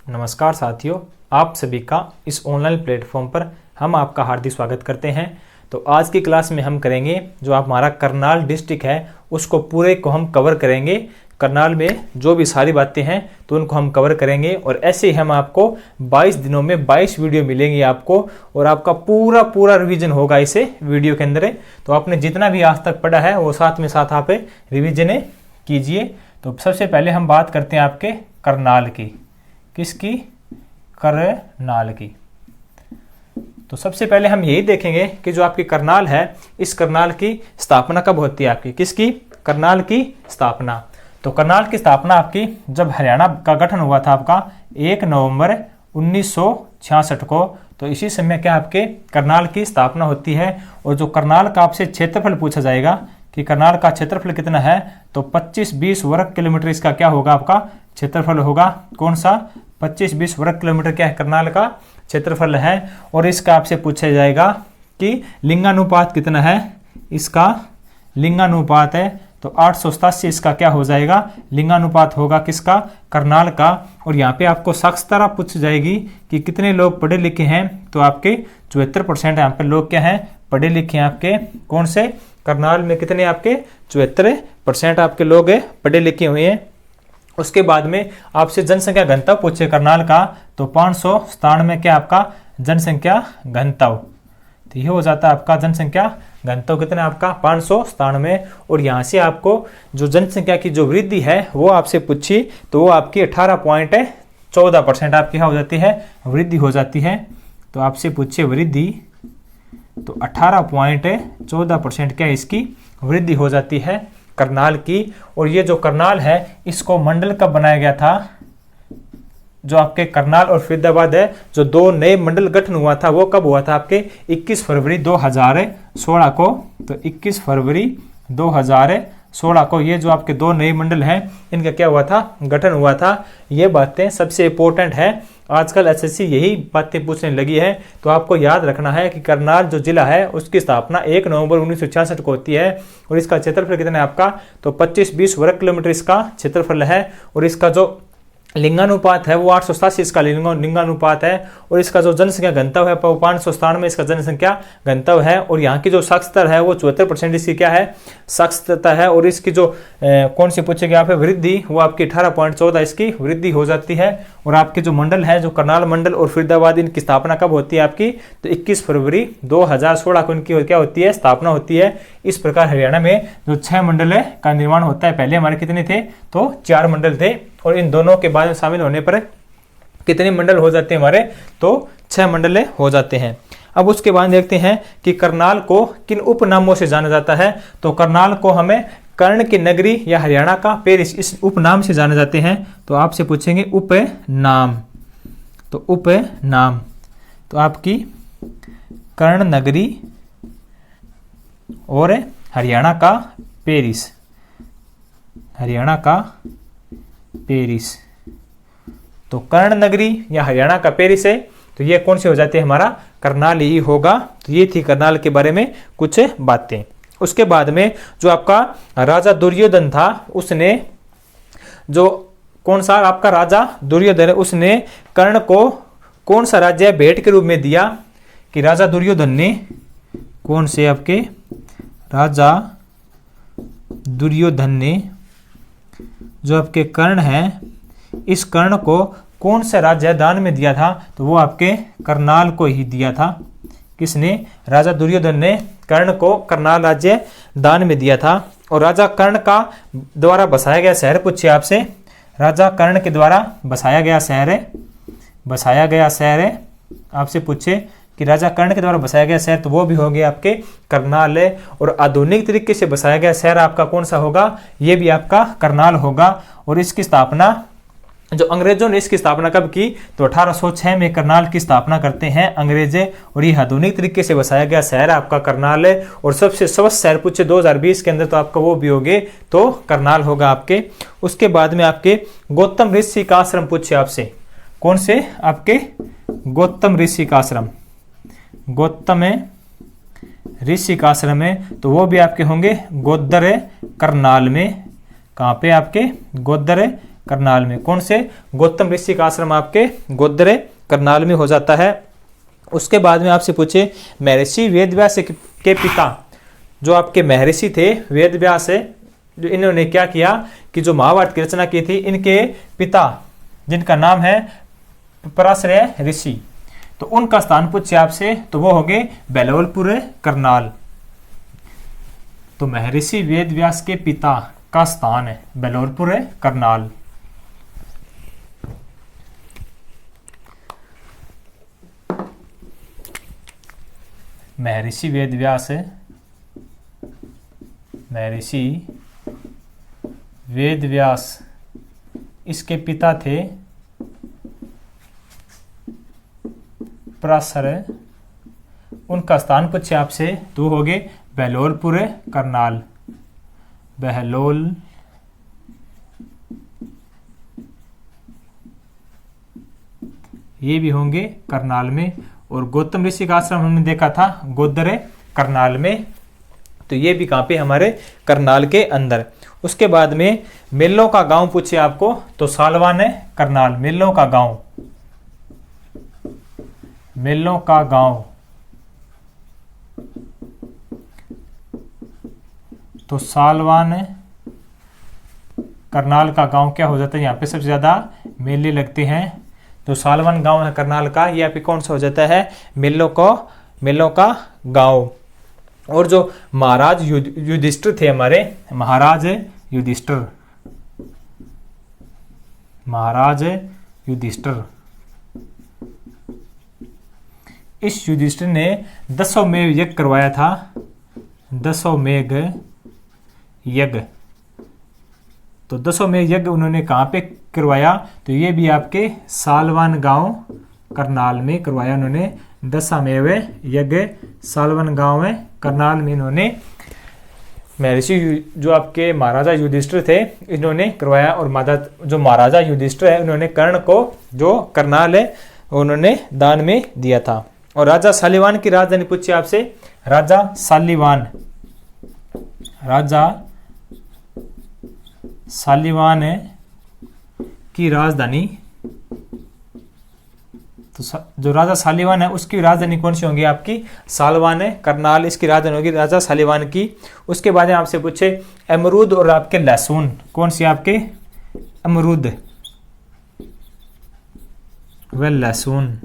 नमस्कार साथियों, आप सभी का इस ऑनलाइन प्लेटफॉर्म पर हम आपका हार्दिक स्वागत करते हैं। तो आज की क्लास में हम करेंगे जो हमारा करनाल डिस्ट्रिक्ट है उसको पूरे को हम कवर करेंगे। करनाल में जो भी सारी बातें हैं तो उनको हम कवर करेंगे और ऐसे ही हम आपको 22 दिनों में 22 वीडियो मिलेंगी आपको और आपका पूरा रिवीजन होगा इसे वीडियो के अंदर। तो आपने जितना भी आज तक पढ़ा है वो साथ में साथ आप रिवीजन कीजिए। तो सबसे पहले हम बात करते हैं आपके करनाल की। किसकी? करनाल की। तो सबसे पहले हम यही देखेंगे कि जो आपकी करनाल है, इस करनाल की स्थापना कब होती है आपकी? किसकी? करनाल की स्थापना। तो करनाल की स्थापना आपकी जब हरियाणा का गठन हुआ था आपका 1 नवंबर 1966 को, तो इसी समय क्या आपके करनाल की स्थापना होती है। और जो करनाल का आपसे क्षेत्रफल पूछा जाएगा कि करनाल का क्षेत्रफल कितना है, तो 25-20 वर्ग किलोमीटर इसका क्या होगा? आपका क्षेत्रफल होगा। कौन सा? 25-20 वर्ग किलोमीटर क्या है? करनाल का क्षेत्रफल है। और इसका आपसे पूछा जाएगा कि लिंगानुपात कितना है? इसका लिंगानुपात है तो 887 इसका क्या हो जाएगा? लिंगानुपात होगा किसका? करनाल का। और यहाँ पे आपको साक्षरता पूछ जाएगी कि कितने लोग पढ़े लिखे हैं, तो आपके 74% यहाँ पे लोग क्या हैं? पढ़े लिखे हैं आपके। कौन से? करनाल में कितने? आपके 74% आपके लोग पढ़े लिखे हुए हैं। उसके बाद में आपसे जनसंख्या घनत्व पूछे करनाल का, तो 597 में क्या आपका जनसंख्या घनत्व, तो ये हो जाता है आपका जनसंख्या घनत्व कितना? आपका 597। और यहाँ से आपको जो जनसंख्या की जो वृद्धि है वो आपसे पूछी, तो वो आपकी 18.14% आपकी हो जाती है, वृद्धि हो जाती है। तो आपसे पूछे वृद्धि, तो 18.14% क्या इसकी वृद्धि हो जाती है करनाल की। और ये जो करनाल है इसको मंडल कब बनाया गया था? जो आपके करनाल और फरीदाबाद है, जो दो नए मंडल गठन हुआ था वो कब हुआ था? आपके 21 फरवरी 2016 को। तो 21 फरवरी 2016 को ये जो आपके दो नए मंडल हैं इनका क्या हुआ था? गठन हुआ था। ये बातें सबसे इंपॉर्टेंट है, आजकल एसएससी यही बातें पूछने लगी है। तो आपको याद रखना है कि करनाल जो जिला है उसकी स्थापना 1 नवंबर 1966 को होती है। और इसका क्षेत्रफल कितना है आपका? तो 25-20 वर्ग किलोमीटर इसका क्षेत्रफल है। और इसका जो लिंगानुपात है वो 887 इसका लिंगानुपात है। और इसका जो जनसंख्या घनत्व है वो 597 में इसका जनसंख्या घनत्व है। और यहाँ की जो साक्षरता है वो 74% इसकी क्या है? साक्षरता है। और इसकी जो कौन सी पूछेगी आप वृद्धि, वो आपकी 18.14 इसकी वृद्धि हो जाती है। और आपके जो मंडल है, जो करनाल मंडल और फरीदाबाद, इनकी स्थापना कब होती है आपकी? तो 21 फरवरी 2016 को इनकी क्या होती है? स्थापना होती है। इस प्रकार हरियाणा में जो 6 मंडल का निर्माण होता है। पहले हमारे कितने थे? तो 4 मंडल थे। और इन दोनों के बाद में शामिल होने पर कितने मंडल हो जाते हैं हमारे? तो 6 मंडल हो जाते हैं। अब उसके बाद देखते हैं कि करनाल को किन उपनामों से जाना जाता है। तो करनाल को हमें कर्ण की नगरी या हरियाणा का पेरिस, इस उपनाम से जाने जाते हैं। तो आपसे पूछेंगे उपनाम, तो उपनाम तो आपकी कर्ण नगरी और हरियाणा का पेरिस, हरियाणा का पेरिस। तो कर्ण नगरी या हरियाणा का पेरिस है, तो ये कौन सी हो जाती है? हमारा करनाल ही होगा। तो ये थी करनाल के बारे में कुछ बातें। उसके बाद में जो आपका राजा दुर्योधन था, उसने जो कौन सा आपका राजा दुर्योधन, उसने कर्ण को कौन सा राज्य भेंट के रूप में दिया? कि राजा दुर्योधन ने कौन से आपके राजा दुर्योधन ने जो आपके कर्ण है, इस कर्ण को कौन सा राज्य दान में दिया था? तो वो आपके करनाल को ही दिया था। किसने? राजा दुर्योधन ने कर्ण को करनाल राज्य दान में दिया था। और राजा कर्ण का द्वारा बसाया गया शहर पूछिए आपसे, राजा कर्ण के द्वारा बसाया गया शहर है, आपसे पूछे कि राजा कर्ण के द्वारा बसाया गया शहर, तो वो भी हो गया आपके करनाल है। और आधुनिक तरीके से बसाया गया शहर आपका कौन सा होगा? ये भी आपका करनाल होगा। और इसकी स्थापना, जो अंग्रेजों ने इसकी स्थापना कब की? तो 1806 में करनाल की स्थापना करते हैं अंग्रेजे। और ये आधुनिक तरीके से बसाया गया शहर आपका करनाल है। और सबसे स्वस्थ शहर पूछे 2020 के अंदर, तो आपका वो भी होगे, तो करनाल होगा आपके। उसके बाद में आपके गौतम ऋषि का आश्रम पूछे आपसे, कौन से? आपके गौतम ऋषि का आश्रम, गौतम ऋषि का आश्रम है, तो वो भी आपके होंगे गोदर करनाल में। कहाँ पे? आपके गोदर करनाल में। कौन से? गौतम ऋषि का आश्रम आपके गोदरे करनाल में हो जाता है। उसके बाद में आपसे पूछे महर्षि वेदव्यास के पिता, जो आपके महर्षि थे वेदव्यास है, जो इन्होंने क्या किया कि जो महाभारत की रचना की थी, इनके पिता जिनका नाम है पराशर ऋषि, तो उनका स्थान पूछे आपसे तो वो हो गए बेलोलपुर करनाल। तो महर्षि वेदव्यास के पिता का स्थान है बेलोलपुर करनाल। महर्षि वेदव्यास, महर्षि वेदव्यास इसके पिता थे पराशर, उनका स्थान पूछे आपसे तो हो गए बेलोलपुर करनाल। बहलोल ये भी होंगे करनाल में। और गौतम ऋषि का आश्रम हमने देखा था गोदरे करनाल में, तो ये भी कहाँ पे? हमारे करनाल के अंदर। उसके बाद में मेलों का गांव पूछे आपको तो सालवान है करनाल। मेलों का गांव, मेलों का गांव तो सालवान है करनाल का गांव क्या हो जाता है? यहाँ पे सबसे ज्यादा मेले लगते हैं, तो सालवान गांव है करनाल का, ये पे कौन सा हो जाता है? मेलों का गांव। और जो महाराज युधिष्ठिर थे हमारे, महाराज युधिष्ठिर, महाराज युधिष्ठिर, इस युधिष्ठिर ने दशोमेध यज्ञ करवाया था, दशोमेध यज्ञ। तो दशोमेध यज्ञ उन्होंने कहाँ पे करवाया? तो ये भी आपके सालवान गांव करनाल में करवाया उन्होंने। दशमेव यज्ञ सालवन गांव में करनाल में इन्होंने महर्षि जो आपके महाराजा युधिष्ठिर थे इन्होंने करवाया। और जो महाराजा युधिष्ठिर है उन्होंने कर्ण को जो करनाल है उन्होंने दान में दिया था। और राजा सालीवान की राजधानी पूछी आपसे, राजा सालीवान, राजा सालीवान की राजधानी, तो जो राजा सालीवान है उसकी राजधानी कौन सी होगी आपकी? सालवान है करनाल, इसकी राजधानी होगी राजा सालीवान की। उसके बाद आपसे पूछे अमरूद और आपके लहसुन, कौन सी आपके? अमरूद व लहसुन,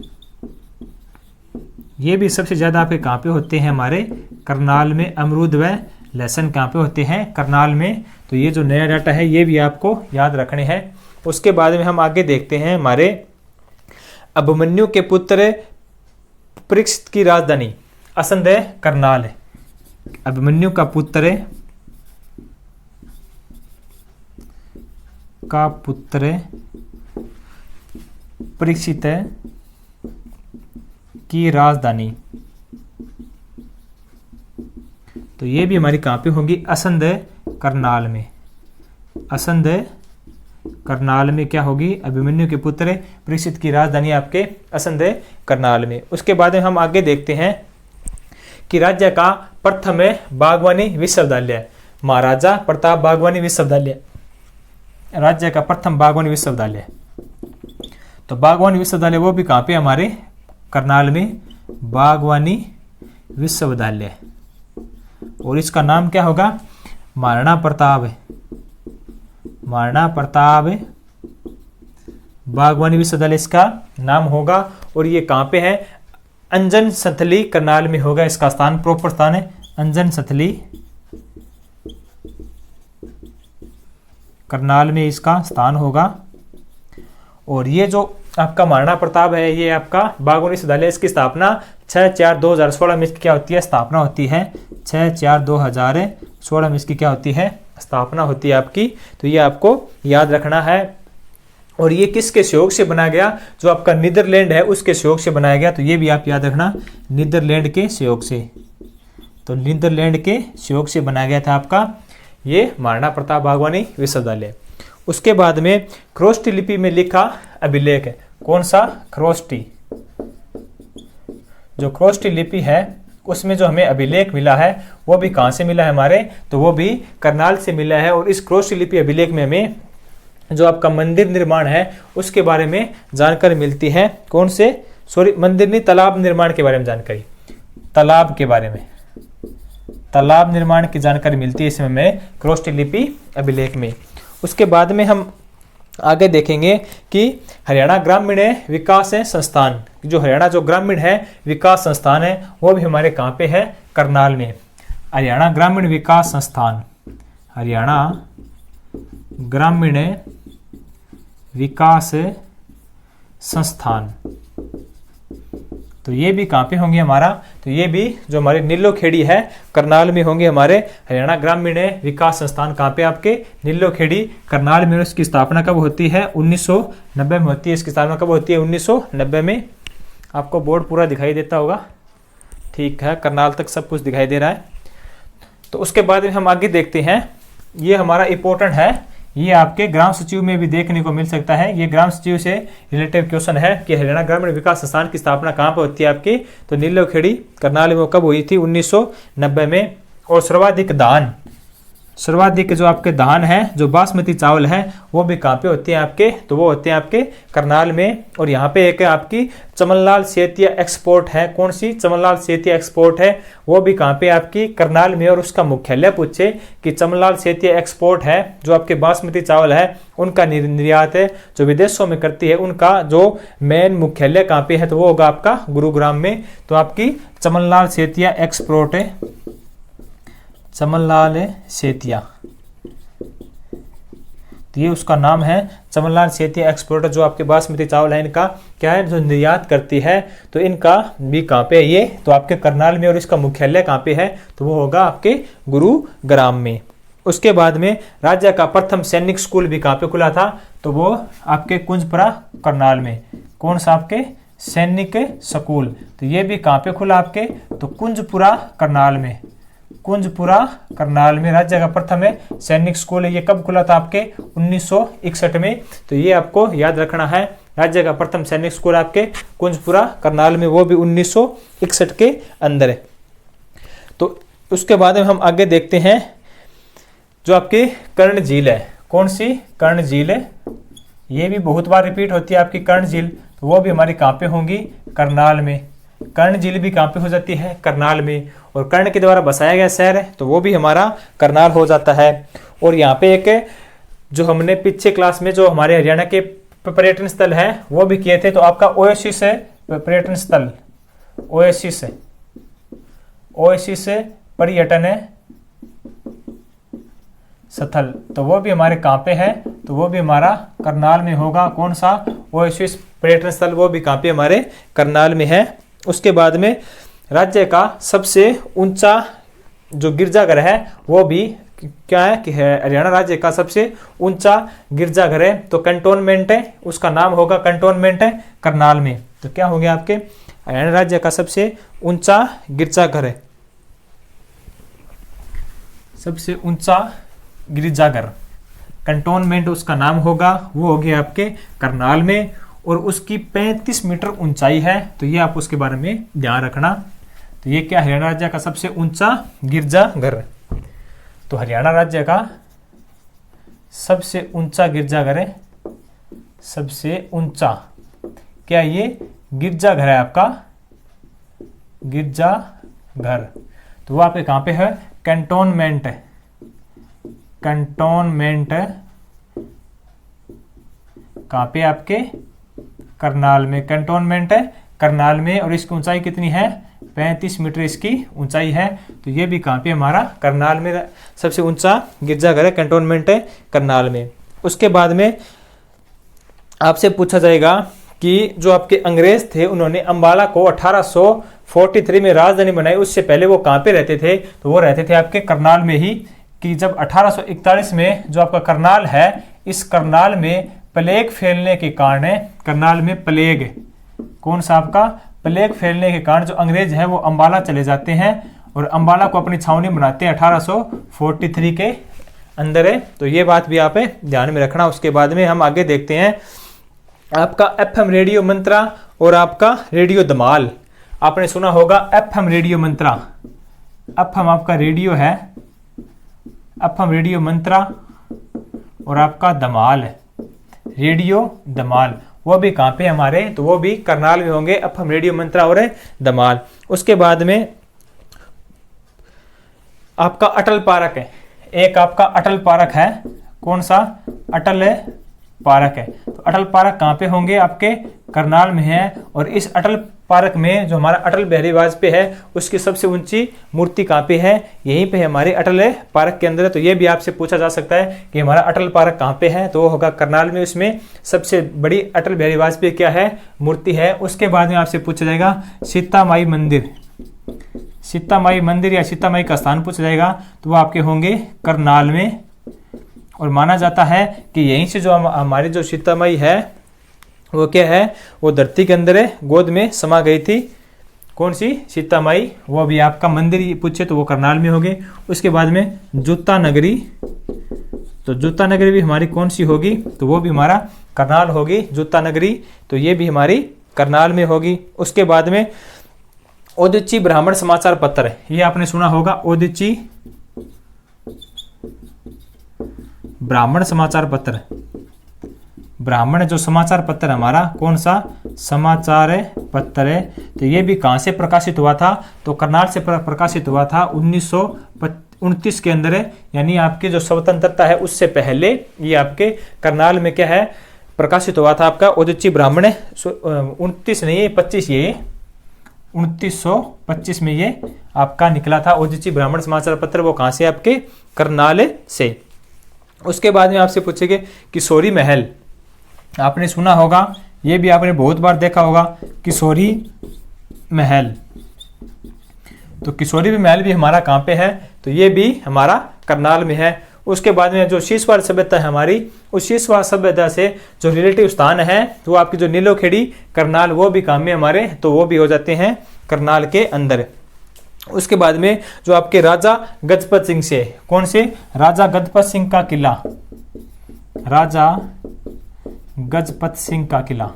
ये भी सबसे ज्यादा आपके कहाँ पे होते हैं? हमारे करनाल में। अमरूद व लहसुन कहाँ पे होते हैं? करनाल में। तो ये जो नया डाटा है ये भी आपको याद रखने हैं। उसके बाद में हम आगे देखते हैं हमारे अभिमन्यु के पुत्र परीक्षित की राजधानी असंध करनाल है। अभिमन्यु का पुत्र परीक्षित की राजधानी, तो ये भी हमारी कहाँ पे होगी? असंध करनाल में। असंध करनाल में क्या होगी? अभिमन्यु के पुत्र परीक्षित की राजधानी आपके असंध करनाल में। उसके बाद में हम आगे देखते हैं कि राज्य का प्रथम बागवानी विश्वविद्यालय, महाराजा प्रताप बागवानी विश्वविद्यालय, राज्य का प्रथम बागवानी विश्वविद्यालय। तो बागवानी विश्वविद्यालय वो भी कहाँ पे? हमारे करनाल में, बागवानी विश्वविद्यालय। और इसका नाम क्या होगा? महाराणा प्रताप, महाराणा प्रताप बागवानी विश्वविद्यालय इसका नाम होगा। और ये कहाँ पे है? अंजन सथली करनाल में होगा। इसका स्थान, प्रॉपर स्थान है अंजन सथली करनाल में इसका स्थान होगा। और ये जो आपका महाराणा प्रताप है ये आपका बागवानी विश्वविद्यालय, इसकी स्थापना 6/4/2016 में इसकी क्या होती है? स्थापना होती है। 6/4/2016 में इसकी क्या होती है? स्थापना होती है आपकी। तो ये आपको याद रखना है। और ये किसके सहयोग से बनाया गया? जो आपका नीदरलैंड है उसके सहयोग से बनाया गया। तो ये भी आप याद रखना, नीदरलैंड के सहयोग से। तो नीदरलैंड के सहयोग से बनाया गया था आपका ये महाराणा प्रताप बागवानी विश्वविद्यालय। उसके बाद में खरोष्टी लिपि में लिखा अभिलेख है, कौन सा? खरोष्टी। जो खरोष्टी लिपि है उसमें जो हमें अभिलेख मिला है वो भी कहाँ से मिला है हमारे? तो वो भी करनाल से मिला है। और इस खरोष्टी लिपि अभिलेख में हमें जो आपका मंदिर निर्माण है उसके बारे में जानकारी मिलती है। कौन से, सॉरी मंदिर नहीं, तालाब निर्माण के बारे में जानकारी, तालाब के बारे में, तालाब निर्माण की जानकारी मिलती है इसमें में क्रोस्टी लिपि अभिलेख में। उसके बाद में हम आगे देखेंगे कि हरियाणा ग्रामीण विकास संस्थान, जो हरियाणा जो ग्रामीण है विकास संस्थान है वो भी हमारे कहाँ पे है, करनाल में। हरियाणा ग्रामीण विकास संस्थान, हरियाणा ग्रामीण विकास संस्थान, तो ये भी कहाँ पे होंगे हमारा, तो ये भी जो हमारे नीलोखेड़ी है करनाल में होंगे हमारे हरियाणा ग्रामीण विकास संस्थान। कहाँ पे आपके, नीलोखेड़ी करनाल में। इसकी स्थापना कब होती है, 1990 में होती है। इसकी स्थापना कब होती है, 1990 में। आपको बोर्ड पूरा दिखाई देता होगा, ठीक है, करनाल तक सब कुछ दिखाई दे रहा है। तो उसके बाद में हम आगे देखते हैं, ये हमारा इंपॉर्टेंट है, ये आपके ग्राम सचिव में भी देखने को मिल सकता है। ये ग्राम सचिव से रिलेटिव क्वेश्चन है कि हरियाणा ग्रामीण विकास संस्थान की स्थापना कहाँ पर होती है आपकी, तो नीलोखेड़ी करनाल में कब हुई थी, 1990 में। और सर्वाधिक जो आपके धान है, जो बासमती चावल है, वो भी कहाँ पे होते हैं आपके, तो वो होते हैं आपके करनाल में। और यहाँ पे एक आपकी चमनलाल सेतिया एक्सपोर्ट है। कौन सी, चमनलाल सेतिया एक्सपोर्ट है, वो भी कहाँ पे आपकी करनाल में। और उसका मुख्यालय पूछे कि चमनलाल सेतिया एक्सपोर्ट है, जो आपके बासमती चावल है उनका निर्यात है जो विदेशों में करती है, उनका जो मेन मुख्यालय कहाँ पे है, तो वो होगा आपका गुरुग्राम में। तो आपकी चमनलाल सेतिया एक्सपोर्ट है, चमनलाल सेतिया, तो ये उसका नाम है, चमनलाल सेतिया एक्सपोर्ट, जो आपके बासमती चावल है इनका क्या है, जो निर्यात करती है। तो इनका भी कहाँ पे है ये, तो आपके करनाल में। और इसका मुख्यालय कहाँ पे है, तो वो होगा आपके गुरुग्राम में। उसके बाद में राज्य का प्रथम सैनिक स्कूल भी कहाँ पे खुला था, तो वो आपके कुंजपुरा करनाल में। कौन सा, आपके सैनिक स्कूल, तो ये भी कहाँ पे खुला आपके, तो कुंजपुरा करनाल में। कुंजपुरा करनाल में राज्य का प्रथम सैनिक स्कूल है। ये कब खुला था आपके, 1961 में। तो ये आपको याद रखना है, राज्य का प्रथम सैनिक स्कूल आपके कुंजपुरा करनाल में, वो भी 1961 के अंदर है। तो उसके बाद में हम आगे देखते हैं, जो आपकी कर्ण झील है। कौन सी, कर्ण झील है, ये भी बहुत बार रिपीट होती है आपकी कर्ण झील, तो वो भी हमारी कहाँ पे होंगी, करनाल में। कर्ण झील भी कहाँ पे हो जाती है, करनाल में। और कर्ण के द्वारा बसाया गया शहर है, तो वो भी हमारा करनाल हो जाता है। और यहाँ पे एक जो हमने पीछे क्लास में जो हमारे हरियाणा के पर्यटन स्थल है वो भी किए थे, तो आपका ओएसिस है पर्यटन स्थल, ओएसिस पर्यटन स्थल, तो वो भी हमारे कहाँ पे है, तो वो भी हमारा करनाल में होगा। कौन सा, ओएसिस पर्यटन स्थल, वो भी कहाँ पे हमारे करनाल में है। उसके बाद में राज्य का सबसे ऊंचा जो गिरजाघर है वो भी क्या है कि हरियाणा राज्य का सबसे ऊंचा गिरजाघर है, तो कंटोनमेंट है, उसका नाम होगा कंटोनमेंट है करनाल में। तो क्या हो गया आपके, हरियाणा राज्य का सबसे ऊंचा गिरजाघर है, सबसे ऊंचा गिरजाघर, कंटोनमेंट उसका नाम होगा, वो हो गया आपके करनाल में। और उसकी 35 मीटर ऊंचाई है, तो ये आप उसके बारे में ध्यान रखना। तो ये क्या, हरियाणा राज्य का सबसे ऊंचा गिरजाघर, तो हरियाणा राज्य का सबसे ऊंचा गिरजाघर है, सबसे ऊंचा क्या, ये गिरजाघर है आपका, गिरजाघर। तो वो आपके कहाँ पे है, कैंटोनमेंट, कैंटोनमेंट कहाँ पे आपके, करनाल में। कैंटोनमेंट है करनाल में। और इसकी ऊंचाई कितनी है, 35 मीटर इसकी ऊंचाई है। तो ये भी कहाँ पे हमारा, करनाल में सबसे ऊंचा गिरजाघर है, कैंटोनमेंट है करनाल में। उसके बाद में आपसे पूछा जाएगा कि जो आपके अंग्रेज थे उन्होंने अंबाला को 1843 में राजधानी बनाई, उससे पहले वो कहाँ पे रहते थे, तो वो रहते थे आपके करनाल में ही। कि जब 1841 में जो आपका करनाल है, इस करनाल में प्लेग फैलने के कारण, करनाल में प्लेग, कौन सा आपका, प्लेग फैलने के कारण जो अंग्रेज हैं वो अंबाला चले जाते हैं और अंबाला को अपनी छावनी बनाते हैं 1843 के अंदर है। तो ये बात भी आप ध्यान में रखना। उसके बाद में हम आगे देखते हैं आपका एफएम रेडियो मंत्रा और आपका रेडियो धमाल। आपने सुना होगा एफएम रेडियो मंत्रा, एफएम आपका रेडियो है, एफएम रेडियो मंत्रा और आपका धमाल है। रेडियो धमाल, वो भी कहाँ पे हमारे, तो वो भी करनाल में होंगे। अब हम रेडियो मंत्रा और धमाल। उसके बाद में आपका अटल पार्क है, एक आपका अटल पार्क है, कौन सा, अटल पार्क है। तो अटल पार्क कहाँ पे होंगे, आपके करनाल में है। और इस अटल पार्क में जो हमारा अटल बिहारी वाजपेयी है उसकी सबसे ऊंची मूर्ति कहाँ पे है, यहीं पे हमारे अटल पार्क के अंदर है। तो ये भी आपसे पूछा जा सकता है कि हमारा अटल पार्क कहाँ पे है, तो वो होगा करनाल में। उसमें सबसे बड़ी अटल बिहारी वाजपेयी क्या है, मूर्ति है। उसके बाद में आपसे पूछा जाएगा सीता माई मंदिर, सीता माई मंदिर या सीता माई का स्थान पूछा जाएगा, तो वो आपके होंगे करनाल में। और माना जाता है कि यहीं से जो हमारी जो सीता माई है वो क्या है, वो धरती के अंदर गोद में समा गई थी। कौन सी, सीता माई। वो भी आपका मंदिर पूछे तो वो करनाल में होगी। उसके बाद में जूता नगरी, तो जूता नगरी भी हमारी कौन सी होगी, तो वो भी हमारा करनाल होगी जूता नगरी, तो ये भी हमारी करनाल में होगी। उसके बाद में ओदिची ब्राह्मण समाचार पत्र, ये आपने सुना होगा, ओदिची ब्राह्मण समाचार पत्र। ब्राह्मण जो समाचार पत्र हमारा कौन सा, समाचार पत्र है। तो ये भी कहाँ से प्रकाशित हुआ था, तो करनाल से प्रकाशित हुआ था 1929 के अंदर, यानी आपकी जो स्वतंत्रता है उससे पहले ये आपके करनाल में क्या है, प्रकाशित हुआ था आपका ओदिची ब्राह्मण। 29 नहीं है 25, ये 1925 में ये आपका निकला था ओदिची ब्राह्मण समाचार पत्र। वो कहाँ से, आपके करनाल से। उसके बाद में आपसे पूछेंगे किशोरी महल, आपने सुना होगा, ये भी आपने बहुत बार देखा होगा, किशोरी महल। तो किशोरी महल भी हमारा कहाँ पे है, तो ये भी हमारा करनाल में है। उसके बाद में जो शीशवाड़ सभ्यता है हमारी, उस शीशवाड़ सभ्यता से जो रिलेटिव स्थान है तो आपकी जो नीलोखेड़ी करनाल, वो भी काम में हमारे, तो वो भी हो जाते हैं करनाल के अंदर। उसके बाद में जो आपके राजा गजपत सिंह से, कौन से, राजा गजपत सिंह का किला, राजा गजपत सिंह का किला,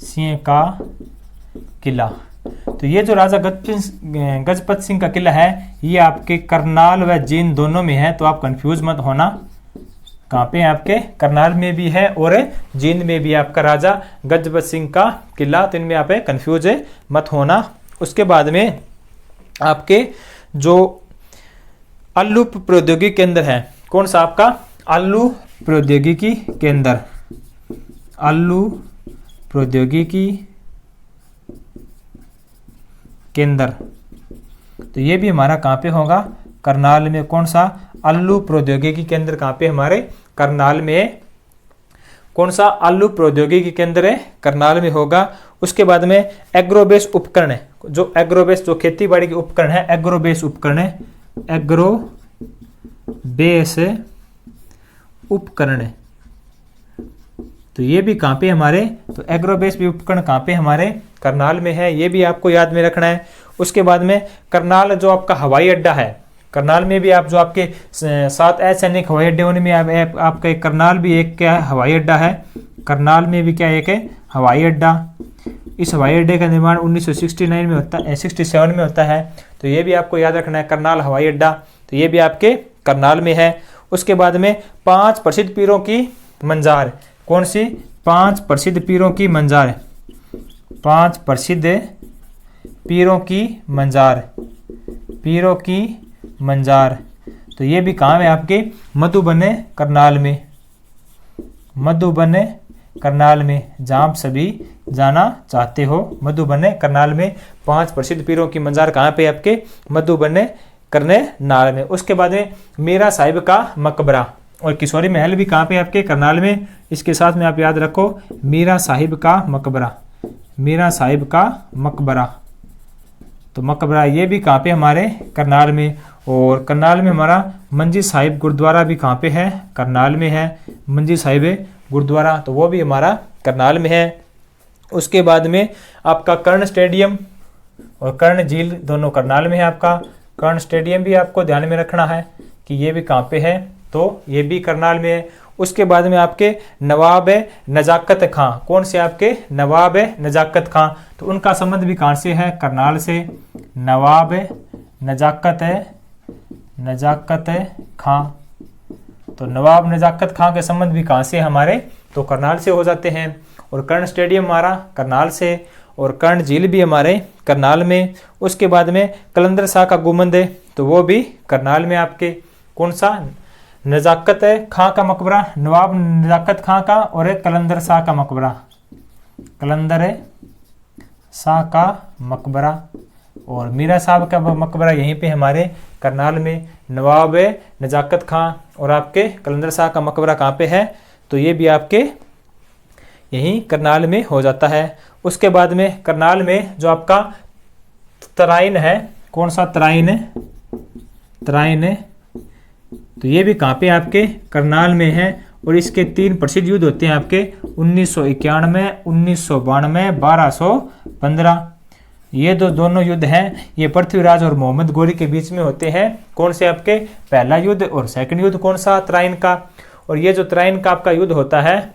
सिंह का किला। तो ये जो राजा गजपत सिंह का किला है ये आपके करनाल व जींद दोनों में है, तो आप कंफ्यूज मत होना। कहाँ पे आपके करनाल में भी है और जींद में भी आपका राजा गजपत सिंह का किला, तो इनमें आप कंफ्यूज मत होना। उसके बाद में आपके जो आलू प्रौद्योगिकी केंद्र है, कौन सा आपका, आलू प्रौद्योगिकी केंद्र, आलू प्रौद्योगिकी केंद्र। तो ये भी हमारा कहाँ पे होगा, करनाल में। कौन सा, आलू प्रौद्योगिकी केंद्र कहाँ पे, हमारे करनाल में। कौन सा, आलू प्रौद्योगिकी केंद्र है, करनाल में होगा। उसके बाद में एग्रोबेस उपकरण है, जो एग्रोबेस जो खेती बाड़ी के उपकरण है, एग्रोबेस उपकरण है, एग्रोबेस उपकरण है। तो ये भी कहाँ पे हमारे, तो एग्रोबेस भी उपकरण कहाँ पे हमारे करनाल में है, ये भी आपको याद में रखना है। उसके बाद में करनाल जो आपका हवाई अड्डा है, करनाल में भी आप जो आपके 7 असैनिक हवाई अड्डे उनमें आपका एक करनाल भी एक क्या है, हवाई अड्डा है। करनाल में भी क्या एक है, हवाई अड्डा। इस हवाई अड्डे का निर्माण 1969 में होता है, 67 में होता है। तो ये भी आपको याद रखना है, करनाल हवाई अड्डा, तो ये भी आपके करनाल में है। उसके बाद में 5 प्रसिद्ध पीरों की मंजार, कौन सी, 5 प्रसिद्ध पीरों की मंजार, 5 प्रसिद्ध पीरों की मंजार, पीरों की मंजार। तो ये भी कहाँ है आपके, मधुबन करनाल में, मधुबन करनाल में, जहाँ आप सभी जाना चाहते हो, मधुबन करनाल में 5 प्रसिद्ध पीरों की मंजार कहाँ पे आपके, मधुबन करनाल में। उसके बाद में मीरा साहिब का मकबरा और किशोरी महल भी कहाँ पे आपके, करनाल में। इसके साथ में आप याद रखो मीरा साहिब का मकबरा, मीरा साहिब का मकबरा। तो मकबरा ये भी कहाँ पे हमारे करनाल में। और करनाल में हमारा मंजी साहिब गुरुद्वारा भी कहाँ पे है, करनाल में है, मंजी साहिब गुरुद्वारा, तो वो भी हमारा करनाल में है। उसके बाद में आपका कर्ण स्टेडियम और कर्ण झील दोनों करनाल में है आपका। कर्ण स्टेडियम भी आपको ध्यान में रखना है कि ये भी कहाँ पे है, तो ये भी करनाल में है। उसके बाद में आपके नवाब नजाकत खां, कौन से आपके, नवाब नजाकत खां, तो उनका संबंध भी कहाँ से है, करनाल से। नवाब नजाकत खां, तो नवाब नजाकत खां के संबंध भी कहाँ से हमारे, तो करनाल से हो जाते हैं। और कर्ण स्टेडियम हमारा करनाल से, और कर्ण झील भी हमारे करनाल में। उसके बाद में कलंदर शाह का गुंबद है, तो वो भी करनाल में आपके। कौन सा, नजाकत खां का मकबरा, नवाब नजाकत खां का, और एक कलंदर शाह का मकबरा, कलंदर शाह का मकबरा। और मीरा साहब का मकबरा यहीं पे हमारे करनाल में। नवाब नजाकत खां और आपके कलंदर शाह का मकबरा कहाँ पे है, तो ये भी आपके यहीं करनाल में हो जाता है। उसके बाद में करनाल में जो आपका तराइन है, कौन सा, तराइन, तराइन, तो ये भी कहाँ पे आपके करनाल में है। और इसके 3 प्रसिद्ध युद्ध होते हैं आपके 1991, 1992, 1215। ये दोनों युद्ध हैं, ये पृथ्वीराज और मोहम्मद गोरी के बीच में होते हैं। कौन से आपके, पहला युद्ध और सेकंड युद्ध कौन सा, तराइन का। और ये जो तराइन का आपका युद्ध होता है,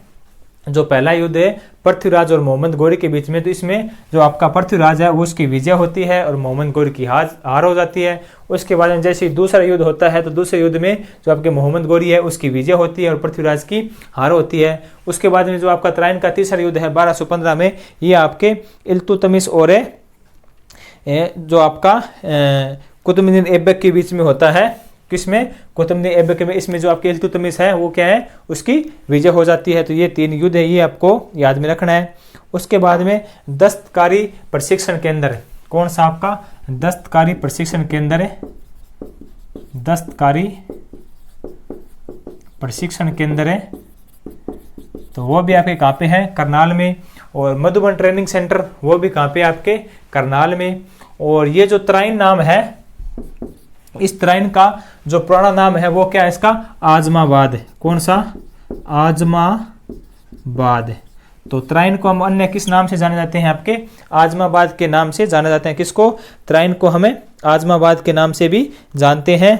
जो पहला युद्ध है पृथ्वीराज और मोहम्मद गोरी के बीच में, तो इसमें जो आपका पृथ्वीराज है वो उसकी विजय होती है और मोहम्मद गोरी की हार हो जाती है। उसके बाद में जैसे दूसरा युद्ध होता है, तो दूसरे युद्ध में जो आपके मोहम्मद गोरी है उसकी विजय होती है और पृथ्वीराज की हार होती है। उसके बाद में जो आपका तराइन का तीसरा युद्ध है 1215 में, ये आपके इल्तुतमिश और जो आपका कुतुबुद्दीन ऐबक के बीच में होता है। किसमें, कुतुबुद्दीन ऐबक में। इसमें जो आपके इल्तुतमिश है वो क्या है, उसकी विजय हो जाती है। तो ये 3 युद्ध है, ये आपको याद में रखना है। उसके बाद में दस्तकारी प्रशिक्षण केंद्र, कौन सा आपका, दस्तकारी प्रशिक्षण केंद्र है, दस्तकारी प्रशिक्षण केंद्र है, तो वो भी आपके कहाँ पे है, करनाल में। और मधुबन ट्रेनिंग सेंटर, वो भी कहाँ पे आपके, करनाल में। और ये जो तराइन नाम है, इस तराइन का जो पुराना नाम है वो क्या है इसका, आजमाबाद है। कौन सा, आजमाबाद। तो तराइन को हम अन्य किस नाम से जाने जाते हैं, आपके आजमाबाद के नाम से जाने जाते हैं। किसको, तराइन को हमें आजमाबाद के नाम से भी जानते हैं।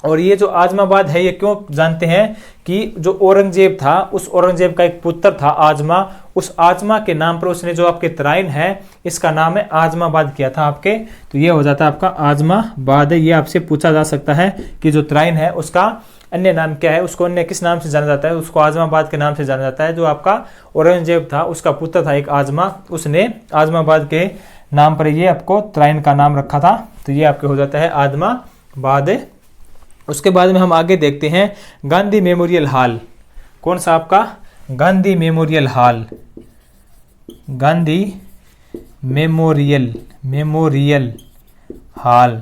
और ये जो आजमाबाद है ये क्यों जानते हैं, कि जो औरंगजेब था, उस औरंगजेब का एक पुत्र था आजमा, उस आजमा के नाम पर उसने जो आपके तराइन है इसका नाम है आजमाबाद किया था आपके। तो ये हो जाता है आपका आजमाबाद है। ये आपसे पूछा जा सकता है कि जो तराइन है उसका अन्य नाम क्या है, उसको अन्य किस नाम से जाना जाता है, उसको आजमाबाद के नाम से जाना जाता है। जो आपका औरंगजेब था उसका पुत्र था एक आजमा, उसने आजमाबाद के नाम पर ये आपको तराइन का नाम रखा था। तो ये आपके हो जाता है आजमाबाद। उसके बाद में हम आगे देखते हैं गांधी मेमोरियल हॉल। कौन सा आपका, Gandhi memorial hall, Gandhi memorial hall.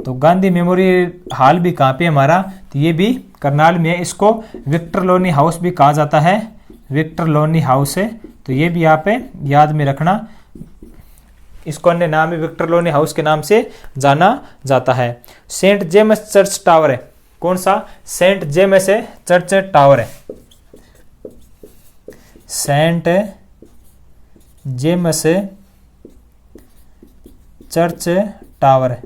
तो गांधी मेमोरियल हॉल भी कहाँ पे हमारा, तो ये भी करनाल में है। इसको विक्टर लोनी हाउस भी कहा जाता है, विक्टर लोनी हाउस है। तो ये भी यहाँ पे याद में रखना, इसको अन्य नाम है विक्टर लोनी हाउस के नाम से जाना जाता है। सेंट जेम्स चर्च टावर है, कौन सा, सेंट जेम्स चर्च टावर है, सेंट जेम्स चर्च टावर है।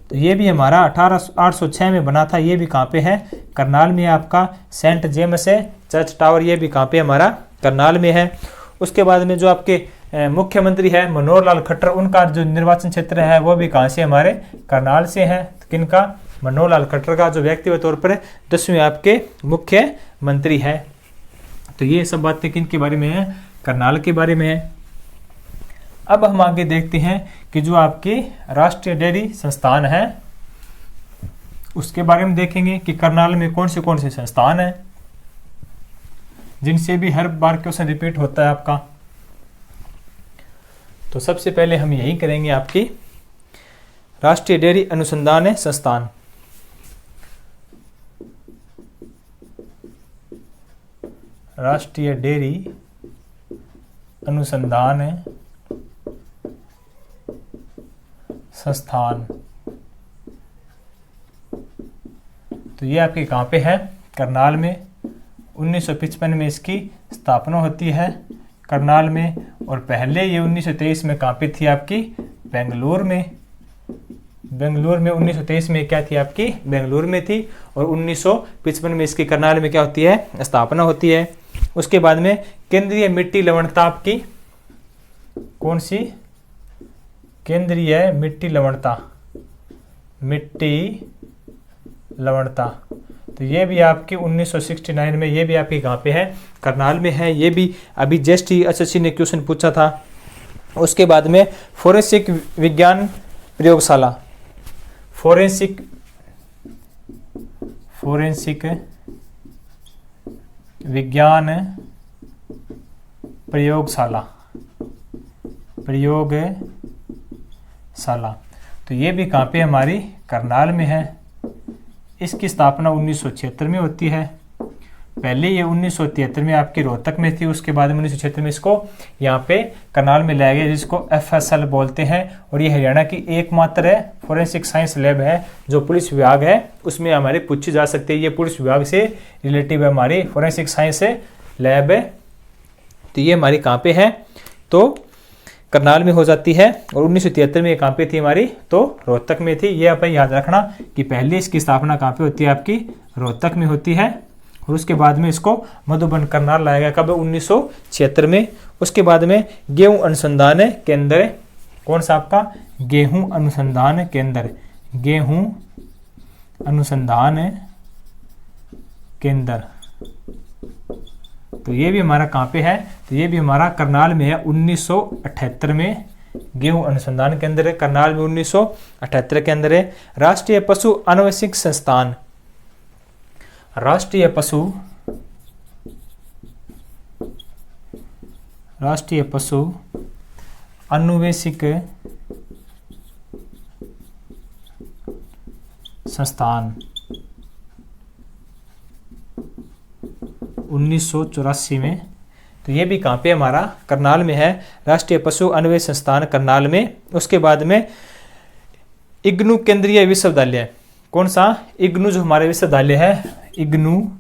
तो ये भी हमारा 806 में बना था। ये भी कहाँ पे है, करनाल में आपका सेंट जेम्स चर्च टावर। ये भी कहाँ पे हमारा, करनाल में है। उसके बाद में जो आपके मुख्यमंत्री है मनोहर लाल खट्टर, उनका जो निर्वाचन क्षेत्र है वो भी कहाँ से, हमारे करनाल से है। किनका, मनोहर लाल खट्टर का, जो व्यक्तिगत तौर पर 10वें आपके मुख्यमंत्री है। तो ये सब बातें किन के बारे में है, करनाल के बारे में है। अब हम आगे देखते हैं कि जो आपकी राष्ट्रीय डेयरी संस्थान है उसके बारे में देखेंगे कि करनाल में कौन से संस्थान है जिनसे भी हर बार क्वेश्चन रिपीट होता है आपका। तो सबसे पहले हम यही करेंगे, आपकी राष्ट्रीय डेयरी अनुसंधान संस्थान। राष्ट्रीय डेयरी अनुसंधान संस्थान, तो ये आपके कहाँ पे है, करनाल में। 1955 में इसकी स्थापना होती है करनाल में, और पहले ये 1923 में कहाँ पे थी आपकी, बेंगलुरु में। बेंगलुरु में 1923 में क्या थी आपकी, बेंगलुरु में थी। और 1955 में इसकी करनाल में क्या होती है, स्थापना होती है। उसके बाद में केंद्रीय मिट्टी लवणता आपकी कौन सी, केंद्रीय मिट्टी लवणता, मिट्टी लवणता। तो ये भी आपकी 1969 में, ये भी आपकी कहाँ पे है, करनाल में है। ये भी अभी जस्ट ही एसएससी ने क्वेश्चन पूछा था। उसके बाद में फोरेंसिक विज्ञान प्रयोगशाला, फोरेंसिक विज्ञान प्रयोगशाला, तो ये भी कहाँ पे हमारी करनाल में है। इसकी स्थापना 1976 में होती है। पहले ये 1973 में आपकी रोहतक में थी, उसके बाद में 1976 में इसको यहाँ पे करनाल में लाया गया, जिसको FSL बोलते हैं। और ये हरियाणा की एकमात्र है फोरेंसिक साइंस लैब है जो पुलिस विभाग है उसमें हमारी पूछी जा सकती है। ये पुलिस विभाग से रिलेटिव है, हमारी फोरेंसिक साइंस लैब है। तो ये हमारी कहाँ पे है, तो करनाल में हो जाती है। और 1973 में ये कहाँ पे थी हमारी, तो रोहतक में थी। ये आप याद रखना कि पहले इसकी स्थापना कहाँ पे होती है, आपकी रोहतक में होती है। और उसके बाद में इसको मधुबन करनाल लाया गया, कब, 1976 में। उसके बाद में गेहूं अनुसंधान केंद्र, कौन सा आपका, गेहूं अनुसंधान केंद्र, गेहूं अनुसंधान केंद्र। तो ये भी हमारा कहाँ पे है, तो ये भी हमारा करनाल में है। 1978 में गेहूं अनुसंधान केंद्र है, करनाल में 1978 के अंदर है। राष्ट्रीय पशु अन्वेषक संस्थान, राष्ट्रीय पशु अन्वेषक संस्थान 1984 में। तो ये भी कहाँ पे हमारा, करनाल में है, राष्ट्रीय पशु अन्वेषण संस्थान करनाल में। उसके बाद में इग्नू केंद्रीय विश्वविद्यालय, कौन सा, इग्नू जो हमारे विश्वविद्यालय है, इग्नू,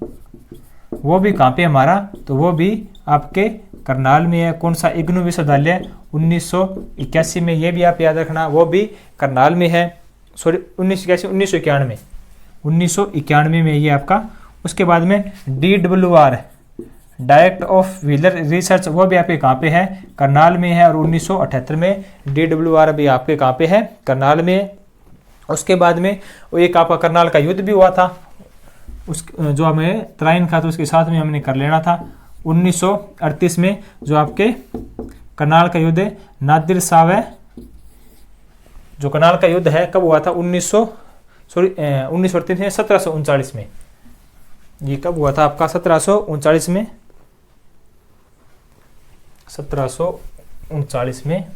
वो भी कहाँ पे हमारा, तो वो भी आपके करनाल में है। कौन सा, इग्नू विश्वविद्यालय 1981 में, ये भी आप याद रखना, वो भी करनाल में है। सॉरी 1991 में ये आपका। उसके बाद में DWR, direct of wheeler research, वो भी आपके कहाँ पे है, करनाल में है। और 1978 में DWR भी आपके कहाँ पे है, करनाल में। उसके बाद में वो एक आपका करनाल का युद्ध भी हुआ था, उस जो हमें तराइन था, तो उसके साथ में हमने कर लेना था। 1938 में जो आपके करनाल का युद्ध है, नादिर शाह, जो करनाल का युद्ध है कब हुआ था, 1938 में, 1739 में। ये कब हुआ था आपका, 1739 में, 1739 में।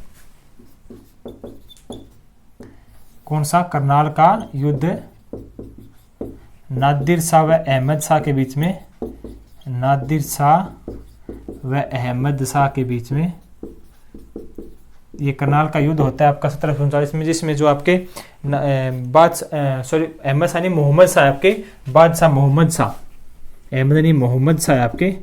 कौन सा, करनाल का युद्ध नादिर शाह व अहमद शाह के बीच में, नादिर शाह व अहमद शाह के बीच में ये करनाल का युद्ध होता है आपका 1739 में, जिसमें जो आपके अहमद शाह नहीं, मोहम्मद शाह, आपके बादशाह मोहम्मद शाह, अहमद नहीं, मोहम्मद शाह, आपके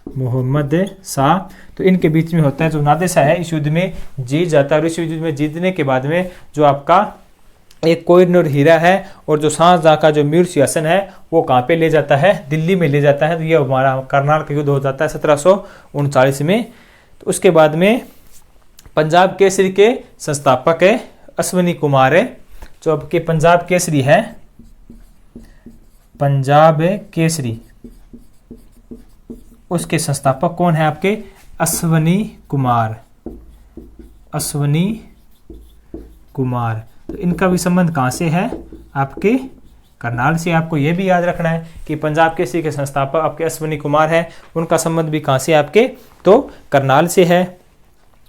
मोहम्मद शाह, तो इनके बीच में होता है। जो नादिर शाह है इस युद्ध में जीत जाता है। और इस युद्ध में जीतने के बाद में जो आपका एक कोहिनूर हीरा है और जो शाहजहां का जो मीर सिंहासन है वो कहाँ पे ले जाता है, दिल्ली में ले जाता है। तो ये हमारा करनाल का युद्ध हो जाता है 1739 में। तो उसके बाद में पंजाब केसरी के संस्थापक है अश्विनी कुमार है, जो आपके पंजाब केसरी है, पंजाब केसरी, उसके संस्थापक कौन है आपके, अश्विनी कुमार, अश्विनी कुमार। तो इनका भी संबंध कहाँ से है, आपके करनाल से। आपको यह भी याद रखना है कि पंजाब केसरी के संस्थापक आपके अश्विनी कुमार है, उनका संबंध भी कहाँ से आपके, तो करनाल से है।